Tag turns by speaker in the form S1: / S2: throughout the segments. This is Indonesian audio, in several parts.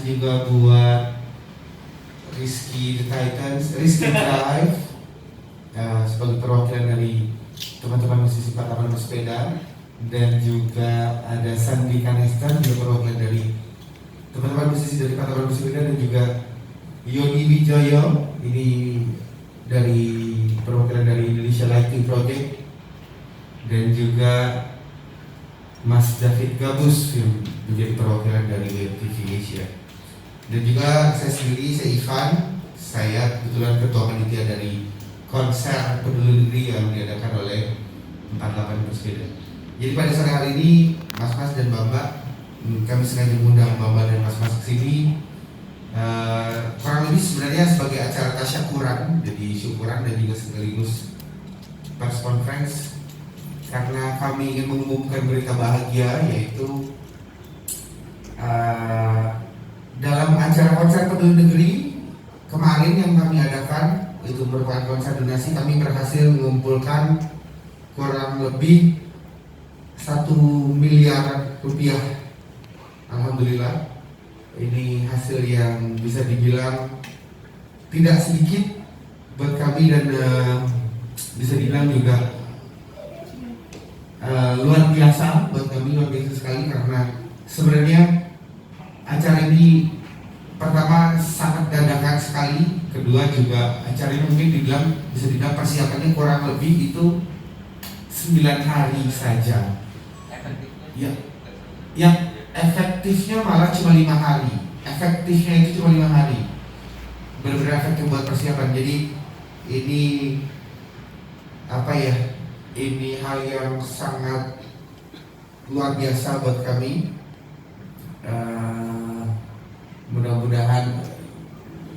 S1: Juga buat Rizky The Titans, Rizky Drive sebagai perwakilan dari teman-teman musisi Patapan Bersepeda, dan juga ada Sandi Kanesta juga perwakilan dari teman-teman musisi dari Patapan Bersepeda, dan juga Yoni Wijoyo ini dari perwakilan dari Indonesia Lighting Project, dan juga Mas David Gabus yang menjadi perwakilan dari Web TV Asia. Dan juga saya sendiri, saya Ivan, saya kebetulan ketua panitia dari konser Peduli Negeri yang diadakan oleh 48 Bersepeda. Jadi pada sore hari ini, Mas-mas dan Mbak-mbak, kami sengaja mengundang Mbak-mbak dan Mas-mas ke sini. Kurang lebih sebenarnya sebagai acara tasyakuran, jadi syukuran dan juga sekaligus press conference, karena kami ingin mengumumkan berita bahagia, yaitu dalam acara konser Peduli Negeri kemarin yang kami adakan, itu merupakan konser donasi, kami berhasil mengumpulkan kurang lebih 1 miliar rupiah. Alhamdulillah, ini hasil yang bisa dibilang tidak sedikit buat kami, dan bisa dibilang juga luar biasa buat kami, luar biasa sekali, karena sebenarnya acara ini pertama sangat dadakan sekali, kedua juga acara ini mungkin bisa dibilang persiapannya kurang lebih itu 9 hari saja. Ya, yang efektifnya malah cuma 5 hari. Efektifnya itu cuma 5 hari. Benar-benar efektif buat persiapan. Jadi ini apa ya? Ini hal yang sangat luar biasa buat kami. Mudah-mudahan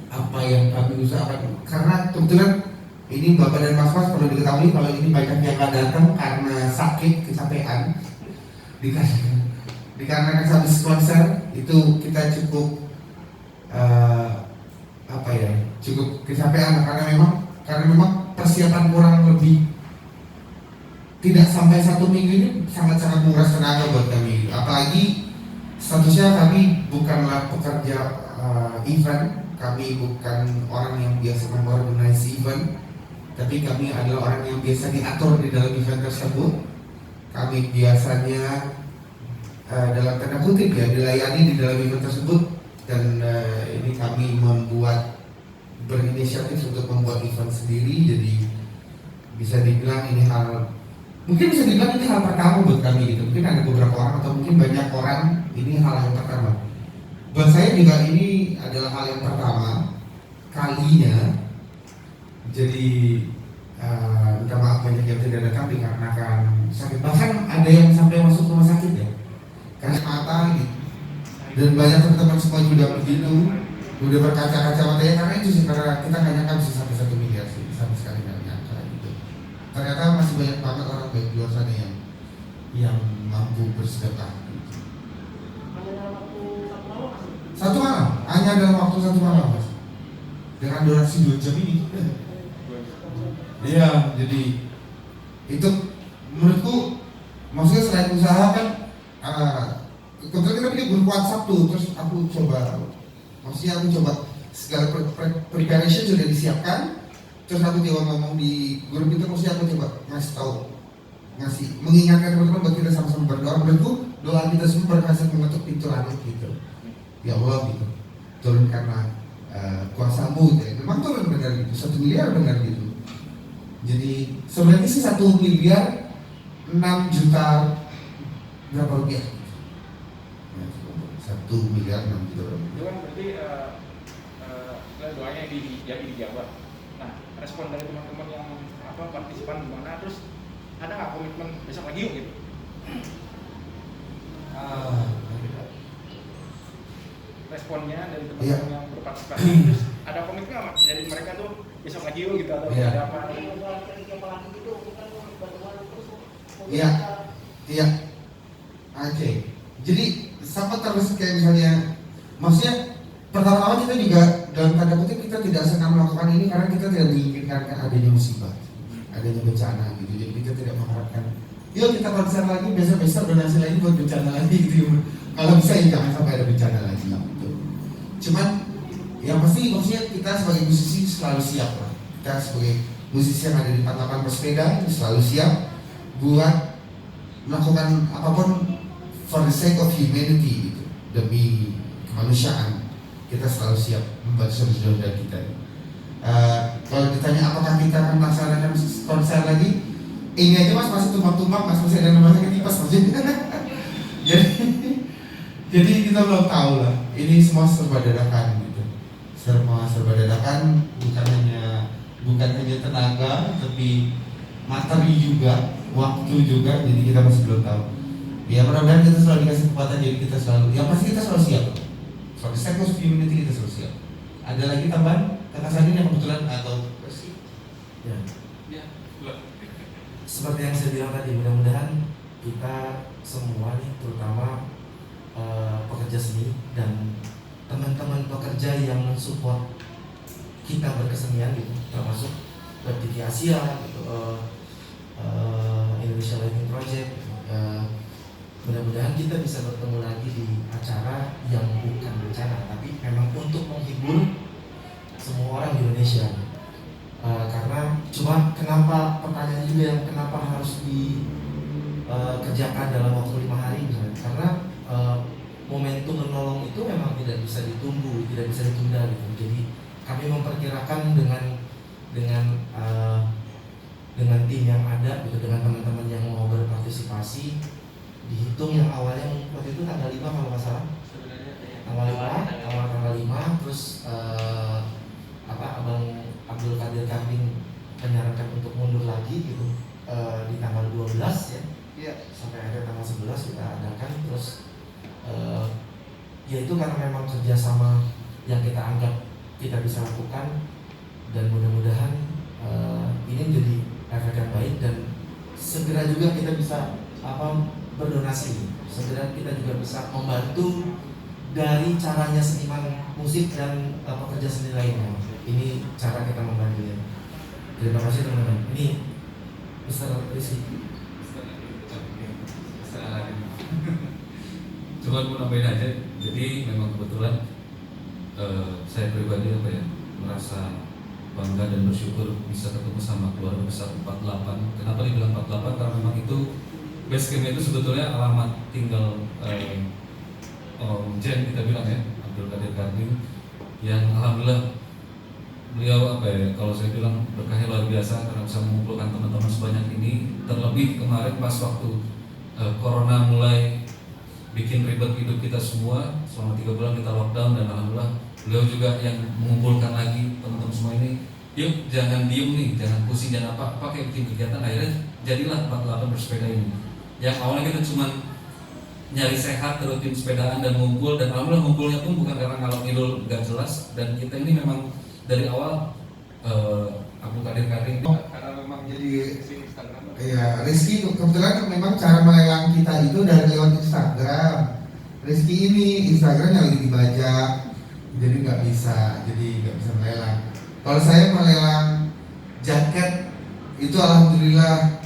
S1: apa yang kami usahakan, karena kebetulan ini Bapak dan Mas-mas perlu diketahui kalau ini banyak yang gak datang karena sakit, kecapean, dikarenakan habis konser itu kita cukup cukup kecapean, karena memang persiapan kurang lebih tidak sampai 1 minggu ini sangat-sangat menguras tenaga buat kami. Apalagi statusnya kami bukanlah pekerja event, kami bukan orang yang biasa mengorganisasi event, tapi kami adalah orang yang biasa diatur di dalam event tersebut. Kami biasanya dalam tanda kutip ya dilayani di dalam event tersebut, dan ini kami berinisiatif untuk membuat event sendiri. Jadi bisa dibilang ini mungkin bisa dibilang ini hal pertama buat kami gitu. Mungkin ada beberapa orang atau mungkin banyak orang ini hal yang pertama. Buat saya juga ini adalah hal yang pertama kalinya. Jadi minta maaf banyak yang tidak datang dikarenakan sakit. Bahkan ada yang sampai masuk rumah sakit ya, karena mata gitu. Dan banyak teman-teman semua juga begitu, udah berkaca-kaca matanya, karena itu sih, karena kita nggak nyangka bisa sampai 1 miliar sih, sama sekali nggak nyangka gitu. Ternyata masih banyak banget orang baik di luar sana yang mampu bersedekah gitu. Satu malam, hanya dalam waktu 1 malam mas, dengan durasi 2 jam ini. Iya, jadi itu menurutku, maksudnya selain usaha kan, kebetulan kita punya grup WhatsApp tuh, terus aku coba segala preparation sudah disiapkan, terus aku juga ngomong di grup itu, maksudnya aku coba mengingatkan teman-teman buat kita sama-sama berdoa. Menurutku doa kita semua berhasil mengetuk pintu langit gitu. Ya Allah gitu, turunkanlah kuasamu gitu. Memang turun benar gitu, 1 miliar benar gitu. Jadi sebenarnya sih 1 miliar 6 juta berapa rupiah? 1 miliar 6 juta berapa?
S2: Itu kan berarti doanya dijawab. Nah, respon dari teman-teman yang partisipan gimana? Terus ada nggak komitmen besok lagi yuk gitu? Responnya dari teman-teman yang berpartisipasi, terus ada komitmen nggak dari mereka tuh besok lagi yuk gitu, atau ada apa?
S1: Iya. Oke. Jadi sama terus kayak misalnya, maksudnya pertama-tama kita juga dalam tanda kutip kita tidak senang melakukan ini karena kita tidak menginginkan adanya musibah, adanya bencana gitu. Jadi kita tidak mengharapkan yuk kita konser lagi, besok donasi lagi buat bencana lagi gitu. Kalau bisa ya jangan sampai ada bencana lagi gitu. Cuman yang pasti maksudnya kita sebagai musisi selalu siap lah. Kita sebagai musisi yang ada di 48 Bersepeda selalu siap buat melakukan apapun for the sake of humanity gitu. Demi kemanusiaan kita selalu siap membantu saudara-saudara kita. Kalau ditanya apakah kita akan melaksanakan konser lagi, ini aja mas masih tumpang-tumpang, mas masih ada namanya ketipas mas. jadi kita belum tahu lah. Ini semua serba dadakan gitu. Semua serba dadakan, bukan hanya tenaga, tapi materi juga, waktu juga. Jadi kita masih belum tahu. Ya mudah-mudahan kita selalu dikasih kekuatan, jadi kita selalu, yang pasti kita selalu siap. For the sake of humanity kita selalu siap. Ada lagi tambahan kata Sandi yang kebetulan atau bersih?
S3: Ya. Seperti yang saya bilang tadi, mudah-mudahan kita semua nih, terutama pekerja seni dan teman-teman pekerja yang mensupport kita berkesenian gitu, termasuk Tiki Asia, gitu, Indonesia Living Project. Gitu. Mudah-mudahan kita bisa bertemu lagi di acara yang bukan bencana, tapi memang untuk menghibur semua orang di Indonesia. Karena cuma kenapa pertanyaan juga yang kenapa harus dikerjakan dalam waktu 5 hari misalnya. Karena momentum menolong itu memang tidak bisa ditunggu, tidak bisa ditunda gitu. Jadi kami memperkirakan dengan tim yang ada gitu, dengan teman-teman yang mau berpartisipasi, dihitung yang awalnya waktu itu tanggal 5 kalau nggak salah, tanggal 5, terus Abang Abdul Qadir Karding menyarankan untuk mundur lagi gitu di tanggal 12 ya, sampai akhirnya tanggal 11 kita adakan. Terus ya itu karena memang kerjasama yang kita anggap kita bisa lakukan, dan mudah-mudahan ini menjadi efek yang baik, dan segera juga kita bisa berdonasi, segera kita juga bisa membantu dari caranya seniman musik dan pekerja seni lainnya. Ini cara kita membantunya. Terima kasih teman-teman. Ini Mr. Rizky.
S4: Cuma mau nambahin aja. Jadi memang kebetulan saya pribadi merasa bangga dan bersyukur bisa ketemu sama keluarga besar 48. Kenapa dibilang 48? Karena memang itu base camp itu sebetulnya alamat tinggal Om Jen, kita bilang ya, Abdul Qadir Karding, yang alhamdulillah beliau kalau saya bilang berkahnya luar biasa karena bisa mengumpulkan teman-teman sebanyak ini. Terlebih kemarin pas waktu corona mulai bikin ribet hidup kita semua, selama 3 bulan kita lockdown, dan alhamdulillah beliau juga yang mengumpulkan lagi teman-teman semua ini. Yuk jangan diem nih, jangan pusing, jangan apa-apa, kayak bikin kegiatan. Akhirnya jadilah 48 Bersepeda ini. Yang awalnya kita cuma nyari sehat, rutin sepedaan dan ngumpul, dan alhamdulillah ngumpulnya pun bukan karena ngalor ngidul gak jelas. Dan kita ini memang dari awal Abdul Qadir Karding
S2: Karena memang jadi Instagram.
S1: Iya, Rizky kebetulan memang cara melelang kita itu dari lewat Instagram. Rizky ini Instagramnya lagi dibajak, jadi nggak bisa melelang. Kalau saya melelang jaket itu alhamdulillah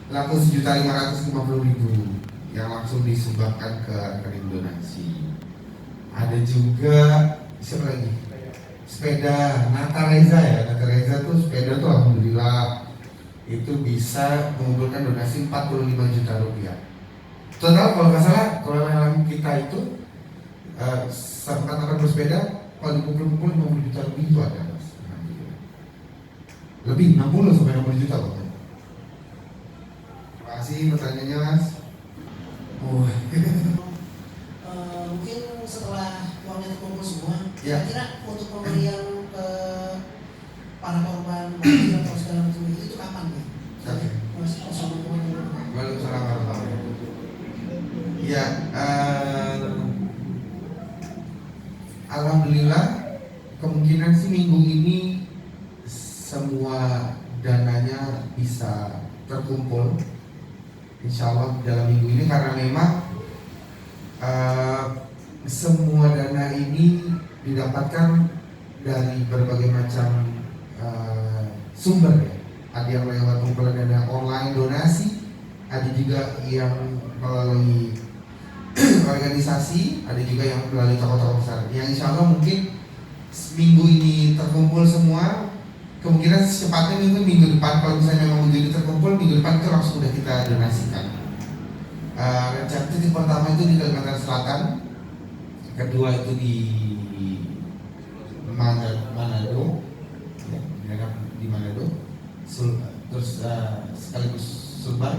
S1: laku 1.550.000 yang langsung disumbangkan ke rekening donasi. Ada juga siapa lagi? Sepeda Nata Reza tuh sepeda tuh alhamdulillah itu bisa mengumpulkan donasi 45 juta rupiah. Total kalau nggak salah kalau yang kita itu angkatan bersepeda kalau dikumpul 50 juta lebih itu ada mas. Lebih 60 sampai 60 juta pokoknya. Terima kasih pertanyaannya mas.
S5: Mungkin setelah uangnya terkumpul semua,
S1: Ya.
S5: kira-kira untuk pemberian ke para korban banjir atau segala macam itu kapan nih?
S1: Oke.
S5: Assalamualaikum.
S1: Waalaikumsalam warahmatullahi wabarakatuh. Ya, alhamdulillah kemungkinan sih minggu ini semua dananya bisa terkumpul. Insya Allah dalam minggu ini, karena memang semua dana ini didapatkan dari berbagai macam sumber ya. Ada yang lewat pengumpulan dana online donasi, ada juga yang melalui organisasi, ada juga yang melalui tokoh-tokoh besar. Yang insya Allah mungkin minggu ini terkumpul semua, kemungkinan secepatnya minggu depan, kalau misalnya memang minggu ini terkumpul, minggu depan itu langsung udah kita donasikan. Rencana titik pertama itu di Kalimantan Selatan, kedua itu di Manado, ya, di Manado, terus sekaligus Sulbar,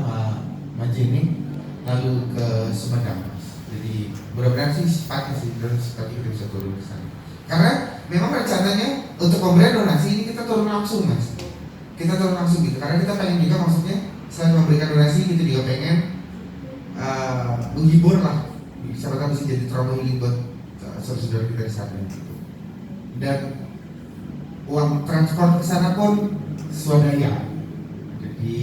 S1: Majene, lalu ke Sumedang. Jadi mudah-mudahan sih sifatnya sih dan seperti kita bisa turun ke sana. Karena memang rencananya untuk pemberian donasi ini kita turun langsung mas, kita turun langsung gitu. Karena kita pengen juga maksudnya selain memberikan donasi, kita juga pengen menghibur lah, siapa tahu bisa jadi trauma healing buat saudara-saudara kita di sana gitu. Dan uang transport ke sana pun swadaya, jadi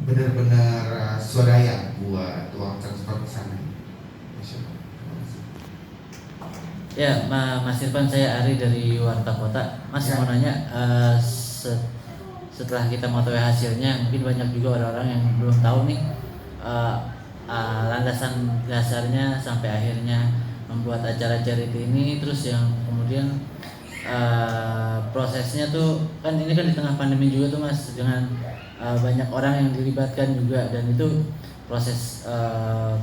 S1: benar-benar swadaya buat uang transport ke sana.
S6: Ya, Mas Irfan, saya Ari dari Warta Kota. Mas
S1: Ya.
S6: mau nanya, setelah kita mengetahui hasilnya, mungkin banyak juga orang-orang yang belum tahu nih landasan dasarnya sampai akhirnya membuat acara charity ini, terus yang kemudian prosesnya tuh kan ini kan di tengah pandemi juga tuh mas, dengan banyak orang yang dilibatkan juga, dan itu proses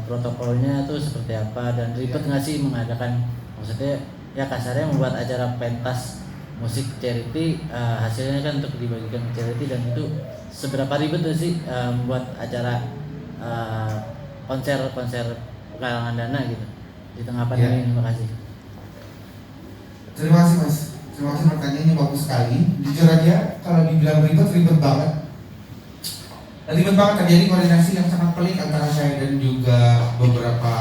S6: protokolnya tuh seperti apa, dan ribet nggak sih mengadakan, maksudnya ya kasarnya membuat acara pentas musik charity, hasilnya kan untuk dibagikan ke charity, dan itu seberapa ribet tuh sih membuat acara konser penggalangan dana gitu di tengah pandemi ini. Terima kasih.
S1: Terima kasih mas, terima kasih pertanyaannya bagus sekali. Jujur aja kalau dibilang ribet banget. Ribet banget, terjadi koordinasi yang sangat pelik antara saya dan juga beberapa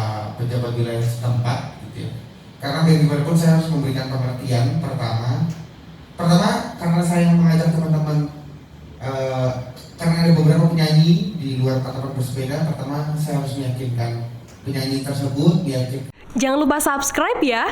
S1: pejabat wilayah setempat gitu ya. Karena bagaimanapun saya harus memberikan pengertian. Pertama karena saya mengajak teman-teman, karena ada beberapa penyanyi di luar teman-teman bersepeda. Pertama saya harus meyakinkan penyanyi tersebut,
S7: Jangan lupa subscribe ya.